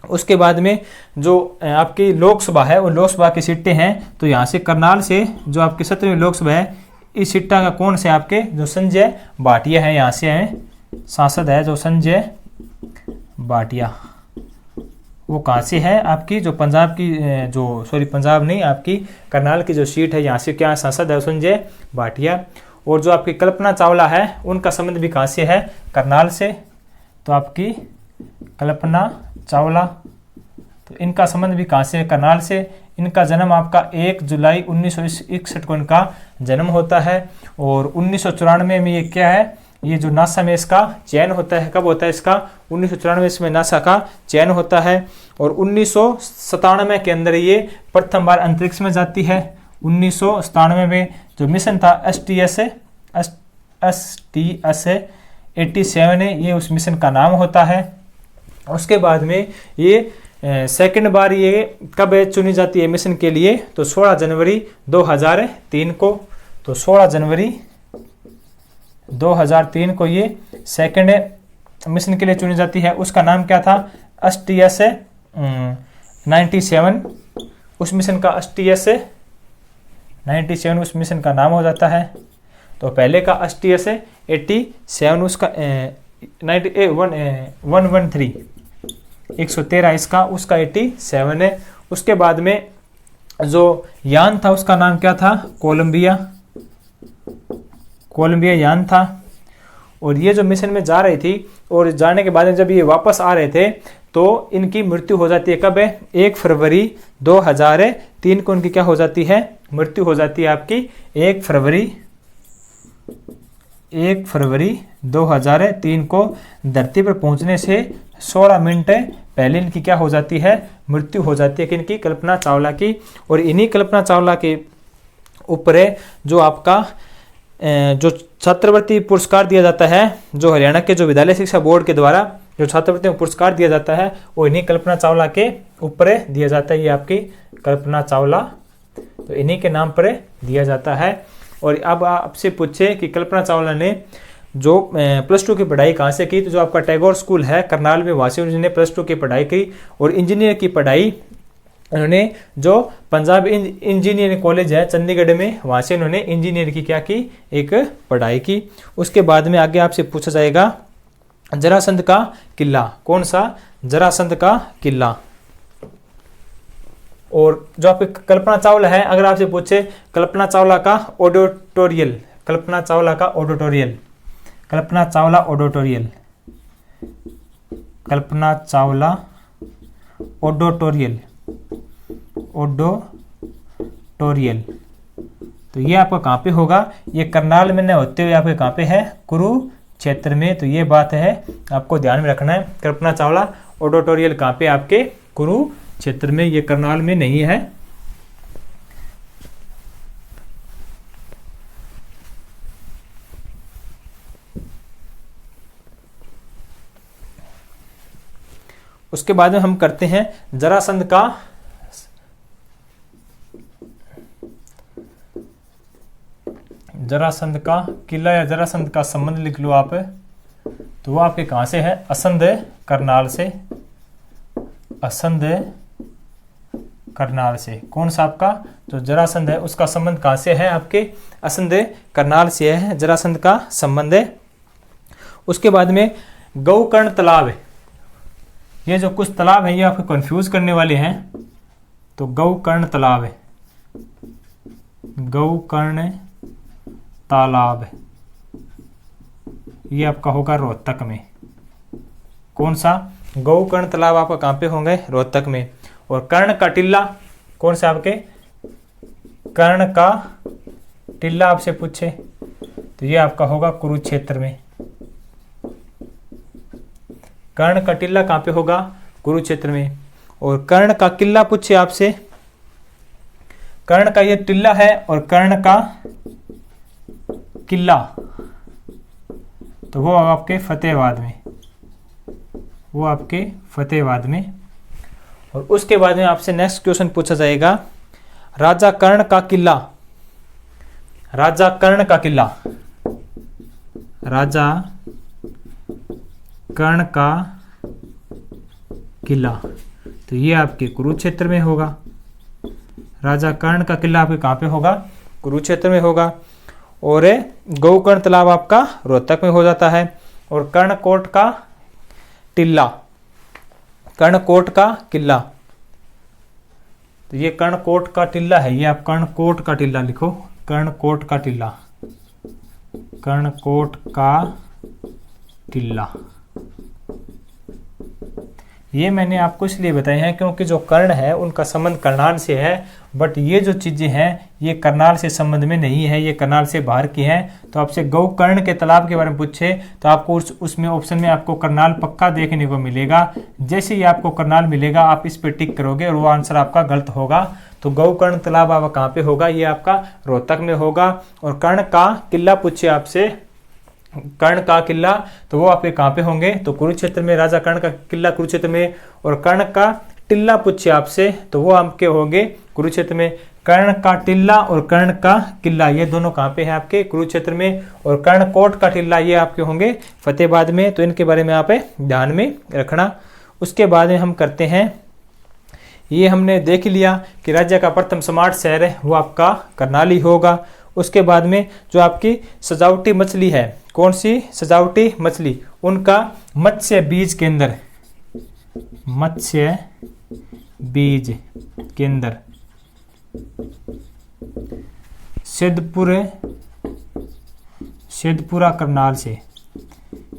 उसके बाद में जो आपकी लोकसभा है वो लोकसभा की सीटें हैं, तो यहाँ से करनाल से जो आपकी 17वीं लोकसभा है, इस सीटा का कौन से आपके, जो संजय भाटिया है, यहाँ से हैं सांसद है जो संजय भाटिया, वो कहाँ से है आपकी, जो पंजाब की पंजाब नहीं, आपकी करनाल की जो सीट है यहाँ से क्या सांसद है, संजय भाटिया। और जो आपकी कल्पना चावला है उनका संबंध भी कहाँ से है, करनाल से। तो आपकी कल्पना चावला, तो इनका संबंध भी कहाँ से है, करनाल से। इनका जन्म आपका 1 जुलाई 1961 को इनका जन्म होता है। और 1994 में ये क्या है, ये जो नासा में इसका चयन होता है, कब होता है इसका, 1994 में नासा का चयन होता है। और 1997 के अंदर ये प्रथम बार अंतरिक्ष में जाती है। 1997 में जो मिशन था STS STS-87 है, ये उस मिशन का नाम होता है। उसके बाद में ये सेकंड बार ये कब चुनी जाती है मिशन के लिए, तो 16 जनवरी 2003 को। तो 16 जनवरी 2003 को ये सेकंड मिशन के लिए चुनी जाती है। उसका नाम क्या था, STS-97। उस मिशन का STS-97 उस मिशन का नाम हो जाता है। तो पहले का STS-87 उसका 113 इसका, उसका 87 है। उसके बाद में जो यान था उसका नाम क्या था, कोलंबिया यान था। और ये जो मिशन में जा रही थी और जाने के बाद में जब ये वापस आ रहे थे तो इनकी मृत्यु हो जाती है। कब है, 1 फरवरी 2003 को इनकी क्या हो जाती है, मृत्यु हो जाती है आपकी 1 फरवरी 2003 को। धरती पर पहुंचने से 16 मिनट पहले इनकी क्या हो जाती है, मृत्यु हो जाती है कि इनकी, कल्पना चावला की। और इन्हीं कल्पना चावला के ऊपर जो आपका जो छात्रवृत्ति पुरस्कार दिया जाता है, जो हरियाणा के जो विद्यालय शिक्षा बोर्ड के द्वारा जो छात्रवृत्ति पुरस्कार दिया जाता है, वो इन्हीं कल्पना चावला के ऊपर दिया जाता है। ये आपकी कल्पना चावला, तो इन्हीं के नाम पर दिया जाता है। और अब आपसे पूछे कि कल्पना चावला ने जो +2 की पढ़ाई कहाँ से की, तो जो आपका टैगोर स्कूल है करनाल में, वहाँ से उन्होंने +2 की पढ़ाई की। और इंजीनियर की पढ़ाई उन्होंने जो पंजाब इंजीनियरिंग कॉलेज है चंडीगढ़ में, वहाँ से उन्होंने इंजीनियर की क्या की, एक पढ़ाई की। उसके बाद में आगे आपसे पूछा जाएगा जरासंध का किला, कौन सा, जरासंध का किला। और जो आपकी कल्पना चावला है, अगर आपसे पूछे कल्पना चावला का ऑडिटोरियल, कल्पना चावला का ऑडिटोरियल, कल्पना चावला ऑडिटोरियल, कल्पना चावला ऑडिटोरियल, ऑडिटोरियल, तो ये आपका कहाँ पे होगा, ये करनाल में न होते हुए आपके कहाँ पे है, कुरुक्षेत्र में। तो ये बात है आपको ध्यान में रखना है, कल्पना चावला ऑडिटोरियल कहाँ पे, आपके कुरुक्षेत्र में, ये करनाल में नहीं है। उसके बाद में हम करते हैं जरासंध का किला या जरासंध का संबंध लिख लो आप। तो वो आपके कहां से है, असंध करनाल से, असंध करनाल से। कौन सा आपका जो जरासंध है उसका संबंध कहां से है, आपके असंध करनाल से है जरासंध का संबंध है। उसके बाद में गौकर्ण तालाब है, ये जो कुछ तालाब है ये आपको कंफ्यूज करने वाले हैं। तो गौकर्ण तालाब है, गौकर्ण तालाब, ये आपका होगा रोहतक में। कौन सा, गौकर्ण तालाब आपका कहां पे होंगे, रोहतक में। और कर्ण का टिल्ला, कौन सा आपके, कर्ण का टिल्ला आपसे पूछे तो ये आपका होगा कुरुक्षेत्र में। कर्ण का टिल्ला कहां पे होगा, कुरुक्षेत्र में। और कर्ण का किला पूछे आपसे, कर्ण का ये टिल्ला है और कर्ण का किला, तो वो आपके फतेहाबाद में, वो आपके फतेहाबाद में। और उसके बाद में आपसे नेक्स्ट क्वेश्चन पूछा जाएगा राजा कर्ण का किला, राजा कर्ण का किला, राजा कर्ण का किला, तो ये आपके कुरुक्षेत्र में होगा। राजा कर्ण का किला आपके कहाँ पे होगा, कुरुक्षेत्र में होगा। और गौकर्ण तालाब आपका रोहतक में हो जाता है। और कर्णकोट का टिल्ला, कर्णकोट का किला, तो ये कर्णकोट का टिल्ला है, ये आप कर्णकोट का टिल्ला लिखो, कर्णकोट का टिल्ला, कर्णकोट का टिल्ला। ये मैंने आपको इसलिए बताया है क्योंकि जो कर्ण है उनका संबंध करनाल से है बट ये जो चीज़ें हैं ये करनाल से संबंध में नहीं है, ये करनाल से बाहर की हैं। तो आपसे गोकर्ण के तालाब के बारे में पूछे तो आपको उसमें ऑप्शन में आपको करनाल पक्का देखने को मिलेगा। जैसे ही आपको करनाल मिलेगा आप इस पे टिक करोगे और वो आंसर आपका गलत होगा। तो गोकर्ण तालाब आप कहाँ पे होगा, ये आपका रोहतक में होगा। और कर्ण का किला पूछे आपसे, कर्ण का किला तो वो आपके कहाँ पे होंगे, तो कुरुक्षेत्र में, राजा कर्ण का किला कुरुक्षेत्र में। और कर्ण का टिल्ला पूछे आपसे तो वो आपके होंगे कुरुक्षेत्र में। कर्ण का टिल्ला और कर्ण का किला ये दोनों कहाँ पे है आपके कुरुक्षेत्र में। और कर्णकोट का टिल्ला ये आपके होंगे फतेहाबाद में। तो इनके बारे में आप ध्यान में रखना। उसके बाद में हम करते हैं, ये हमने देख लिया कि राज्य का प्रथम स्मार्ट शहर है वो आपका करनाल ही होगा। उसके बाद में जो आपकी सजावटी मछली है, कौन सी सजावटी मछली, उनका मत्स्य बीज केंद्र, मत्स्य बीज केंद्र सिद्धपुरा करनाल से,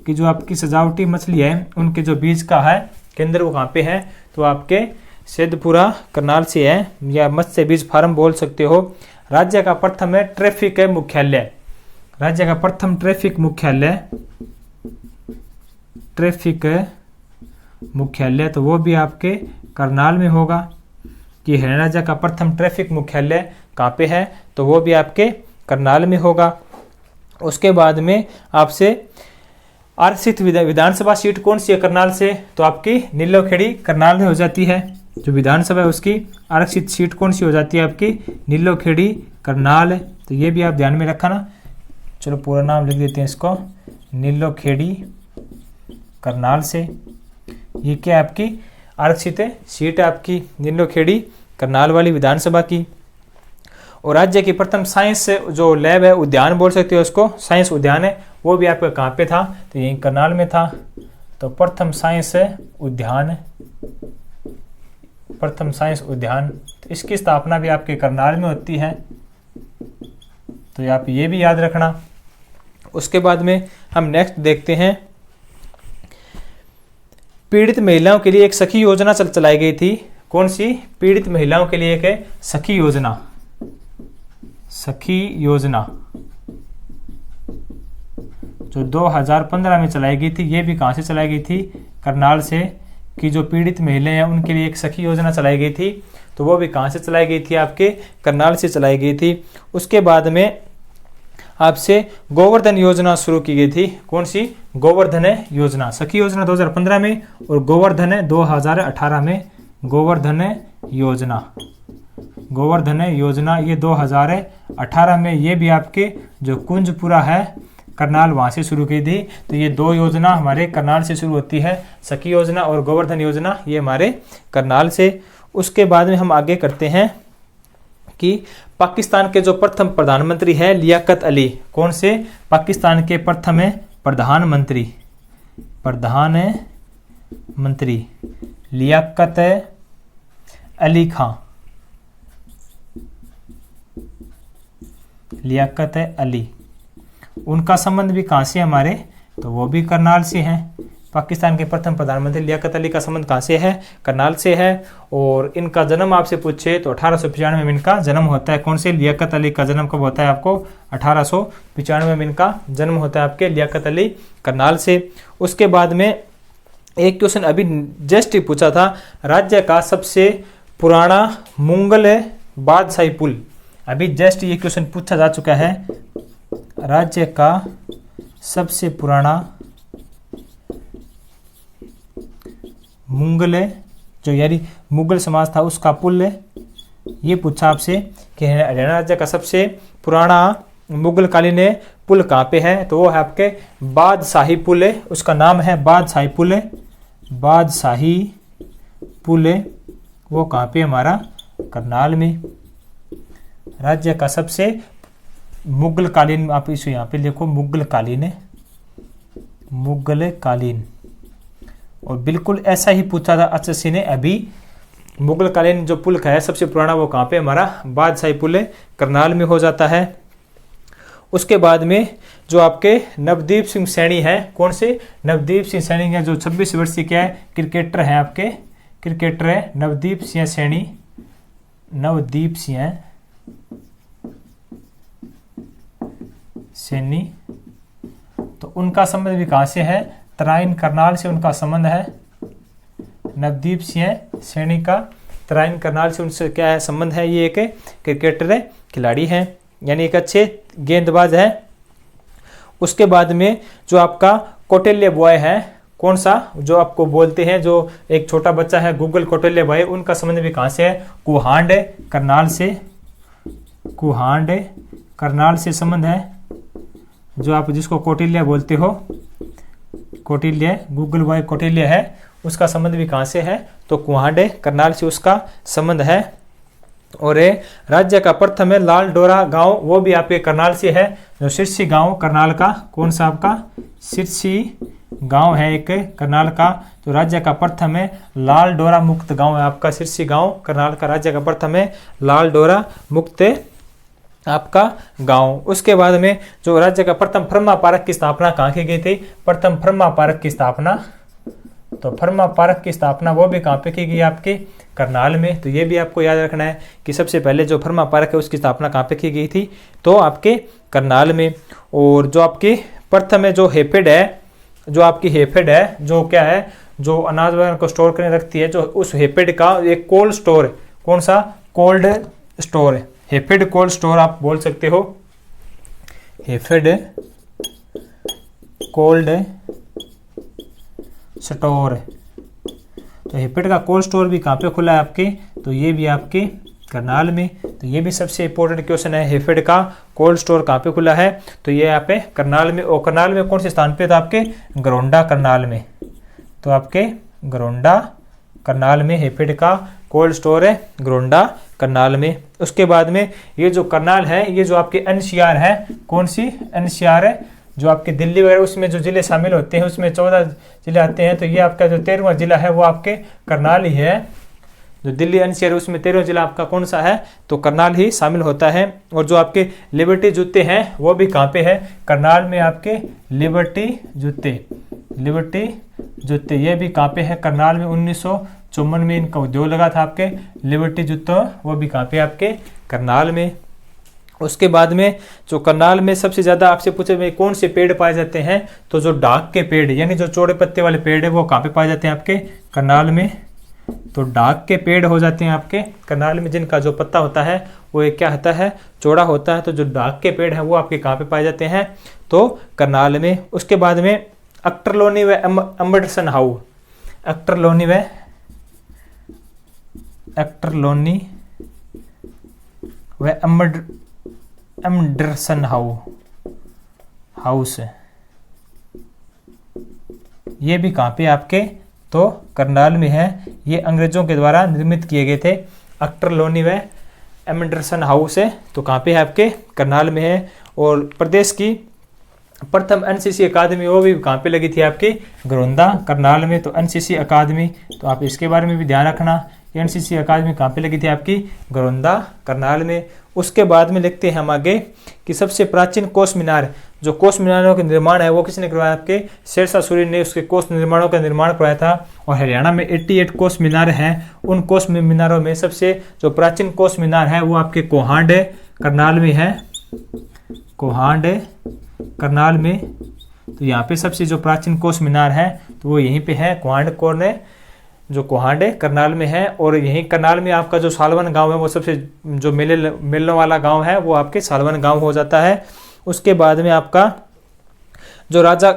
कि जो आपकी सजावटी मछली है उनके जो बीज का है केंद्र वो कहाँ पे है, तो आपके सिद्धपुरा करनाल से है, या मत्स्य बीज फार्म बोल सकते हो। राज्य का प्रथम है ट्रैफिक मुख्यालय, राज्य का प्रथम ट्रैफिक मुख्यालय तो वो भी आपके करनाल में होगा। कि हरियाणा राज्य का प्रथम ट्रैफिक मुख्यालय कहाँ पे है, तो वो भी आपके करनाल में होगा। उसके बाद में आपसे आरक्षित विधानसभा सीट कौन सी है करनाल से, तो आपकी नीलोखेड़ी करनाल में हो जाती है। जो विधानसभा है उसकी आरक्षित सीट कौन सी हो जाती है आपकी, नीलोखेड़ी करनाल। तो ये भी आप ध्यान में रखा ना। चलो पूरा नाम लिख देते हैं इसको, नीलोखेड़ी करनाल से। ये क्या आपकी आरक्षित सीट है आपकी नीलोखेड़ी करनाल वाली विधानसभा की। और राज्य की प्रथम साइंस जो लैब है, उद्यान बोल सकते हो उसको, साइंस उद्यान है, वो भी आपका कहाँ पे था, तो यही करनाल में था। तो प्रथम साइंस उद्यान, प्रथम साइंस उद्यान, तो इसकी स्थापना भी आपके करनाल में होती है। तो आप ये भी याद रखना। उसके बाद में हम नेक्स्ट देखते हैं, पीड़ित महिलाओं के लिए एक सखी योजना चलाई गई थी। कौन सी, पीड़ित महिलाओं के लिए एक सखी योजना, सखी योजना जो 2015 में चलाई गई थी। ये भी कहाँ से चलाई गई थी, करनाल से। कि जो पीड़ित महिलाएं हैं उनके लिए एक सखी योजना चलाई गई थी, तो वो भी कहाँ से चलाई गई थी, आपके करनाल से चलाई गई थी। उसके बाद में आपसे गोवर्धन योजना शुरू की गई थी। कौन सी, गोवर्धन योजना। सखी योजना 2015 में और गोवर्धन 2018 में। गोवर्धन योजना, गोवर्धन योजना ये 2018 में। ये भी आपके जो कुंजपुरा है करनाल, वहाँ से शुरू की थी। तो ये दो योजना हमारे करनाल से शुरू होती है, सखी योजना और गोवर्धन योजना, ये हमारे करनाल से। उसके बाद में हम आगे करते हैं कि पाकिस्तान के जो प्रथम प्रधानमंत्री है लियाकत अली, कौन से, पाकिस्तान के प्रथम प्रधानमंत्री लियाकत अली खां, लियाकत अली। उनका संबंध भी कहाँ से हमारे, तो वो भी करनाल से हैं। पाकिस्तान के प्रथम प्रधानमंत्री लियाकत अली का संबंध कहाँ से है, करनाल से है। और इनका जन्म आपसे पूछे तो 1895 में इनका जन्म होता है। कौन से, लियाकत अली का जन्म कब होता है आपको, 1895 में इनका जन्म होता है आपके लियाकत अली करनाल से। उसके बाद में एक क्वेश्चन अभी जस्ट ही पूछा था, राज्य का सबसे पुराना मुगल बादशाही पुल। अभी जस्ट ये क्वेश्चन पूछा जा चुका है, राज्य का सबसे पुराना मुगल, जो यानी मुगल समाज था उसका पुल, ये पूछा आपसे कि हरियाणा राज्य का सबसे पुराना मुगल कालीन पुल कहाँ पे है, तो वो है आपके बादशाही पुल है, उसका नाम है बादशाही पुल। बादशाही पुल वो कहाँ पे, हमारा करनाल में। राज्य का सबसे मुगल कालीन, आप इसे यहाँ पे देखो, मुगल कालीन, मुगल कालीन। और बिल्कुल ऐसा ही पूछा था एसएससी ने अभी, मुगल कालीन जो पुल का है सबसे पुराना वो कहाँ पे, हमारा बादशाही पुल करनाल में हो जाता है। उसके बाद में जो आपके नवदीप सिंह सैनी है, कौन से, नवदीप सिंह सैनी है, जो 26 वर्षीय क्या है, क्रिकेटर हैं आपके, क्रिकेटर है नवदीप सिंह सैनी। नवदीप सिंह सैनी, तो उनका संबंध भी कहाँ से है, तराइन करनाल से उनका संबंध है। नवदीप सिंह सैनी का तराइन करनाल से उनसे क्या है, संबंध है। ये एक क्रिकेटर खिलाड़ी हैं, यानी एक अच्छे गेंदबाज है। उसके बाद में जो आपका कौटिल्य बॉय है, कौन सा, जो आपको बोलते हैं, जो एक छोटा बच्चा है गूगल कौटिल्य बॉय, उनका संबंध भी कहाँ से है, कुहांड करनाल से, कुहांड करनाल से संबंध है। जो आप जिसको कौटिल्य बोलते हो, कौटिल्य, गूगल बॉय कौटिल्य है, उसका संबंध भी कहाँ से है, तो कुहांड करनाल से उसका संबंध है। और राज्य का प्रथम है लाल डोरा गांव, वो भी आपके करनाल से है। जो सिरसी गांव करनाल का, कौन सा आपका सिरसी गांव है एक करनाल का, तो राज्य का प्रथम है लाल डोरा मुक्त गांव है आपका सिरसी गांव करनाल का। राज्य का प्रथम है लाल डोरा मुक्त आपका गांव। उसके बाद में जो राज्य का प्रथम फर्मा पार्क की स्थापना कहाँ की गई थी, प्रथम फर्मा पार्क की स्थापना, तो फर्मा पार्क की स्थापना वो भी कहाँ पे की गई आपके करनाल में। तो ये भी आपको याद रखना है कि सबसे पहले जो फर्मा पार्क है उसकी स्थापना कहाँ पे की गई थी, तो आपके करनाल में। और जो आपकी प्रथम है जो हेफेड है, जो आपकी हेफेड है, जो क्या है, जो अनाज वगैरह को स्टोर करने रखती है, जो उस हेफेड का एक कोल्ड स्टोर है, कौन सा, कोल्ड स्टोर है, हेफेड कोल्ड स्टोर आप बोल सकते हो, हेफेड कोल्ड स्टोर। तो हेफेड का कोल्ड स्टोर भी कहाँ पे खुला है आपके, तो ये भी आपके करनाल में। तो ये भी सबसे इंपॉर्टेंट क्वेश्चन है, हेफेड का कोल्ड स्टोर कहाँ पे खुला है, तो ये यहाँ पे करनाल में। और करनाल में कौन से स्थान पे था आपके, गरोंडा करनाल में। तो आपके गरोंडा करनाल में हेफेड का कोल्ड स्टोर है, गरोंडा करनाल में। उसके बाद में ये जो करनाल है, ये जो आपके एनसीआर है, कौन सी एनसीआर है, जो आपके दिल्ली वगैरह उसमें जो जिले शामिल होते हैं उसमें 14 जिले आते हैं। तो ये आपका जो 13वां जिला है वो आपके करनाल ही है। जो दिल्ली एनसीआर उसमें 13वां जिला आपका कौन सा है, तो करनाल ही शामिल होता है। और जो आपके लिबर्टी जूते हैं वो भी कहाँ पे है, करनाल में आपके लिबर्टी जूते, लिबर्टी जूते ये भी कहाँ पे है, करनाल में। 1954 में इनका उद्योग लगा था आपके लिबर्टी जूतों, वो भी कहाँ पे आपके करनाल में। उसके बाद में जो करनाल में सबसे ज़्यादा आपसे पूछे हुए कौन से पेड़ पाए जाते हैं, तो जो डाक के पेड़ यानी जो चौड़े पत्ते वाले पेड़ है वो कहाँ पे पाए जाते हैं आपके करनाल में, तो डाक के पेड़ हो जाते हैं आपके करनाल में, जिनका जो पत्ता होता है वो एक क्या होता है, चौड़ा होता है। तो जो डाक के पेड़ हैं वो आपके कहाँ पे पाए जाते हैं, तो करनाल में। उसके बाद में अक्टरलोनी व एम्बरसन हाउ, अक्टरलोनी व अक्टरलोनी व एम्बरसन हाउस, ये भी कहाँ पे आपके, तो करनाल में है। ये अंग्रेजों के द्वारा निर्मित किए गए थे, अक्टरलोनी व एम्बरसन हाउस है, तो कहाँ पे है आपके करनाल में है। और प्रदेश की प्रथम एनसीसी अकादमी वो भी कहाँ पे लगी थी आपकी, गरोंदा करनाल में। तो एनसीसी अकादमी, तो आप इसके बारे में भी ध्यान रखना, एनसीसी अकादमी कहाँ पे लगी थी आपकी, गरोंदा करनाल में। उसके बाद में लिखते हैं हम आगे कि सबसे प्राचीन कोस मीनार, जो कोस मीनारों का निर्माण है वो किसने करवाया, आपके शेरशाह सूरी ने उसके कोस निर्माणों का निर्माण करवाया था। और हरियाणा में 88 कोस मीनार हैं, उन कोस मीनारों में सबसे जो प्राचीन कोस मीनार है वो आपके कोहांड करनाल में है, कोहांड करनाल में। तो यहाँ पे सबसे जो प्राचीन कोस मीनार है तो वो यहीं पे है, कोहांड कोने जो कोहांड करनाल में है। और यहीं करनाल में आपका जो सालवन गांव है वो सबसे जो मिलने वाला गांव है वो आपके सालवन गांव हो जाता है। उसके बाद में आपका जो राजा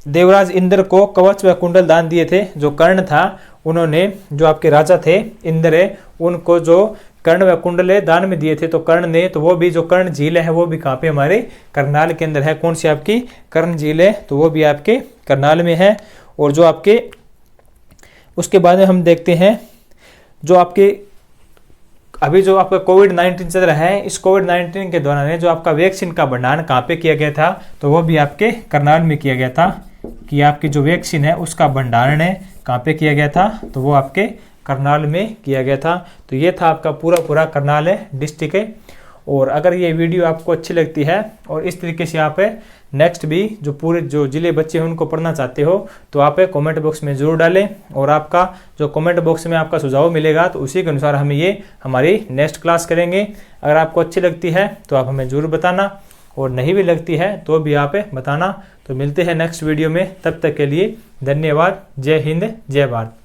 देवराज इंद्र को कवच व कुंडल दान दिए थे, जो कर्ण था उन्होंने, जो आपके राजा थे इंद्र, उनको जो कर्ण व कुंडले दान में दिए थे, तो कर्ण ने, तो वो भी जो कर्ण झील है वो भी कहाँ पे हमारे करनाल के अंदर है। कौन सी आपकी कर्ण झील है, तो वो भी आपके करनाल में है। और जो आपके उसके बाद में हम देखते हैं जो आपके अभी जो आपका कोविड-19 चल रहा है, इस कोविड-19 के दौरान जो आपका वैक्सीन का भंडारण कहाँ पे किया गया था, तो वो भी आपके करनाल में किया गया था। कि आपकी जो वैक्सीन है उसका भंडारण है कहाँ पे किया गया था, तो वो आपके करनाल में किया गया था। तो ये था आपका पूरा करनाल है डिस्ट्रिक्ट है। और अगर ये वीडियो आपको अच्छी लगती है और इस तरीके से आप नेक्स्ट भी जो पूरे जो जिले बच्चे हैं उनको पढ़ना चाहते हो तो आप कमेंट बॉक्स में ज़रूर डालें, और आपका जो कमेंट बॉक्स में आपका सुझाव मिलेगा तो उसी के अनुसार हम ये हमारी नेक्स्ट क्लास करेंगे। अगर आपको अच्छी लगती है तो आप हमें ज़रूर बताना, और नहीं भी लगती है तो भी आप बताना। तो मिलते हैं नेक्स्ट वीडियो में, तब तक के लिए धन्यवाद। जय हिंद, जय भारत।